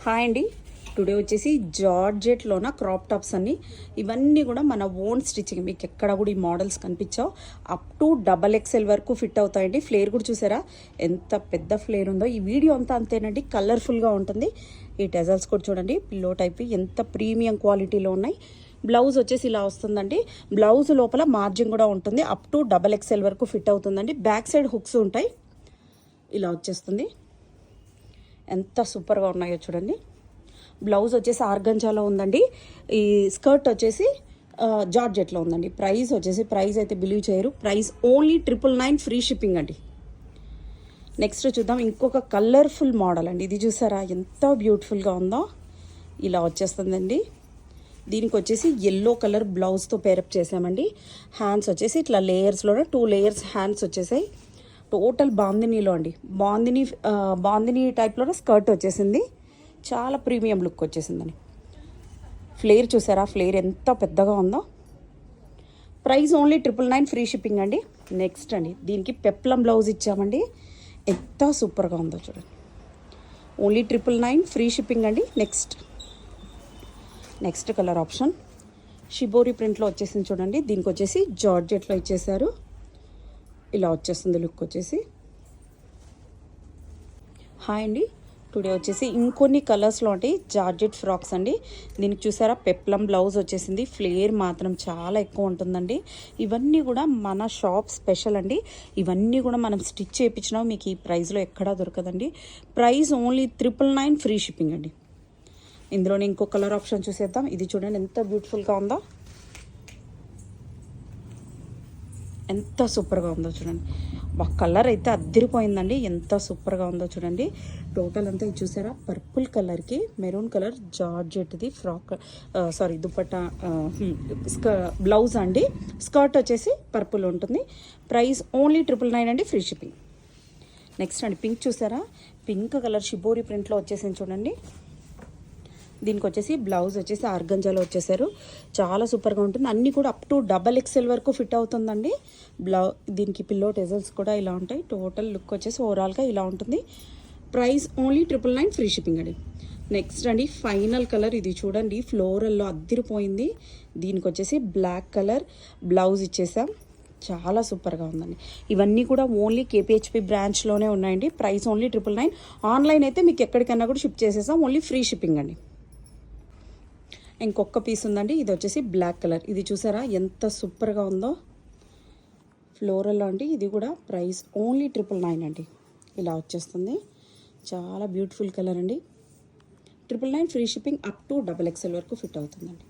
Hi అండి. Today వచ్చేసి జార్జెట్లోన crop tops అన్ని ఇవన్నీ కూడా మన ఓన్ స్టిచ్చింగ్. మీకు ఎక్కడ కూడా ఈ మోడల్స్ కనిపించావు. అప్ టు XXL వరకు ఫిట్ అవుతాయండి. ఫ్లేర్ కూడా చూసారా ఎంత పెద్ద ఫ్లేర్ ఉందో. ఈ వీడియో అంతా అంతేనండి, కలర్ఫుల్గా ఉంటుంది. ఈ టెజల్స్ కూడా చూడండి, పిల్లో టైప్ ఎంత ప్రీమియం క్వాలిటీలో ఉన్నాయి. బ్లౌజ్ వచ్చేసి ఇలా వస్తుందండి. బ్లౌజ్ లోపల మార్జిన్ కూడా ఉంటుంది. అప్ టు XXL వరకు ఫిట్ అవుతుందండి. బ్యాక్ సైడ్ హుక్స్ ఉంటాయి. ఇలా వచ్చేస్తుంది. ఎంత సూపర్గా ఉన్నాయో చూడండి. బ్లౌజ్ వచ్చేసి ఆర్గంజాలో ఉందండి. ఈ స్కర్ట్ వచ్చేసి జార్జెట్లో ఉందండి. ప్రైస్ అయితే బిలీవ్ చేయరు. ప్రైస్ ఓన్లీ 999 ఫ్రీ షిప్పింగ్ అండి. నెక్స్ట్ చూద్దాం ఇంకొక కలర్ఫుల్ మోడల్ అండి. ఇది చూసారా ఎంత బ్యూటిఫుల్గా ఉందో. ఇలా వచ్చేస్తుందండి. దీనికి వచ్చేసి ఎల్లో కలర్ బ్లౌజ్తో పేరప్ చేసామండి. హ్యాండ్స్ వచ్చేసి ఇట్లా లేయర్స్లోనే 2 లేయర్స్ హ్యాండ్స్ వచ్చేసాయి. టోటల్ బాందినీలో అండి. బాందినీ టైప్లోనే స్కర్ట్ వచ్చేసింది. చాలా ప్రీమియం లుక్ వచ్చేసిందని. ఫ్లేర్ చూసారా, ఫ్లేర్ ఎంత పెద్దగా ఉందో. ప్రైస్ ఓన్లీ 999 ఫ్రీ షిప్పింగ్ అండి. నెక్స్ట్ అండి, దీనికి పెప్లం బ్లౌజ్ ఇచ్చామండి. ఎంత సూపర్గా ఉందో చూడండి. ఓన్లీ 999 ఫ్రీ షిప్పింగ్ అండి. నెక్స్ట్ కలర్ ఆప్షన్ షిబోరి ప్రింట్లో వచ్చేసింది చూడండి. దీనికి వచ్చేసి జార్జెట్లో ఇచ్చేసారు. ఇలా వచ్చేస్తుంది లుక్ వచ్చేసి. హాయ్ అండి. టుడే వచ్చేసి ఇంకొన్ని కలర్స్లో ఉంటాయి జార్జెట్ ఫ్రాక్స్ అండి. దీనికి చూసారా పెప్లం బ్లౌజ్ వచ్చేసింది. ఫ్లేర్ మాత్రం చాలా ఎక్కువ ఉంటుందండి. ఇవన్నీ కూడా మన షాప్ స్పెషల్ అండి. ఇవన్నీ కూడా మనం స్టిచ్ చేయించినా మీకు ఈ ప్రైస్లో ఎక్కడా దొరకదండి. ప్రైస్ ఓన్లీ 999 ఫ్రీ షిప్పింగ్ అండి. ఇందులోనే ఇంకో కలర్ ఆప్షన్ చూసేద్దాం. ఇది చూడండి ఎంత బ్యూటిఫుల్గా ఉందో, ఎంత సూపర్గా ఉందో చూడండి. కలర్ అయితే అద్దరిపోయిందండి. ఎంత సూపర్గా ఉందో చూడండి. టోటల్ అంతా ఇది చూసారా పర్పుల్ కలర్కి మెరూన్ కలర్ జార్జెట్ది ఫ్రాక్, దుపట్టా, బ్లౌజ్ అండి. స్కర్ట్ వచ్చేసి పర్పుల్ ఉంటుంది. ప్రైస్ ఓన్లీ 999 అండి, ఫ్రీ షిప్పింగ్. నెక్స్ట్ అండి పింక్ చూసారా, పింక్ కలర్ షిబోరి ప్రింట్లో వచ్చేసింది చూడండి. దీనికి వచ్చేసి బ్లౌజ్ వచ్చేసి ఆర్గంజాలో వచ్చేసారు. చాలా సూపర్గా ఉంటుంది. అన్నీ కూడా అప్ టు XXL వరకు ఫిట్ అవుతుందండి. దీనికి పిల్లో టెజల్స్ కూడా ఇలా ఉంటాయి. టోటల్ లుక్ వచ్చేసి ఓవరాల్గా ఇలా ఉంటుంది. ప్రైస్ ఓన్లీ 999 ఫ్రీ షిప్పింగ్ అండి. నెక్స్ట్ అండి ఫైనల్ కలర్ ఇది చూడండి, ఫ్లోరల్లో అద్దిరిపోయింది. దీనికి వచ్చేసి బ్లాక్ కలర్ బ్లౌజ్ ఇచ్చేసాం. చాలా సూపర్గా ఉందండి. ఇవన్నీ కూడా ఓన్లీ KPHP బ్రాంచ్లోనే ఉన్నాయండి. Price only 999. ఆన్లైన్ అయితే మీకు ఎక్కడికైనా కూడా షిప్ చేసేసాం. ఓన్లీ ఫ్రీ షిప్పింగ్ అండి. ఇంకొక పీస్ ఉందండి. ఇది వచ్చేసి బ్లాక్ కలర్. ఇది చూసారా ఎంత సూపర్గా ఉందో. ఫ్లోరల్ అండి. ఇది కూడా ప్రైస్ ఓన్లీ 999 అండి. ఇలా వచ్చేస్తుంది. చాలా బ్యూటిఫుల్ కలర్ అండి. 999 free shipping up to XXL వరకు ఫిట్ అవుతుందండి.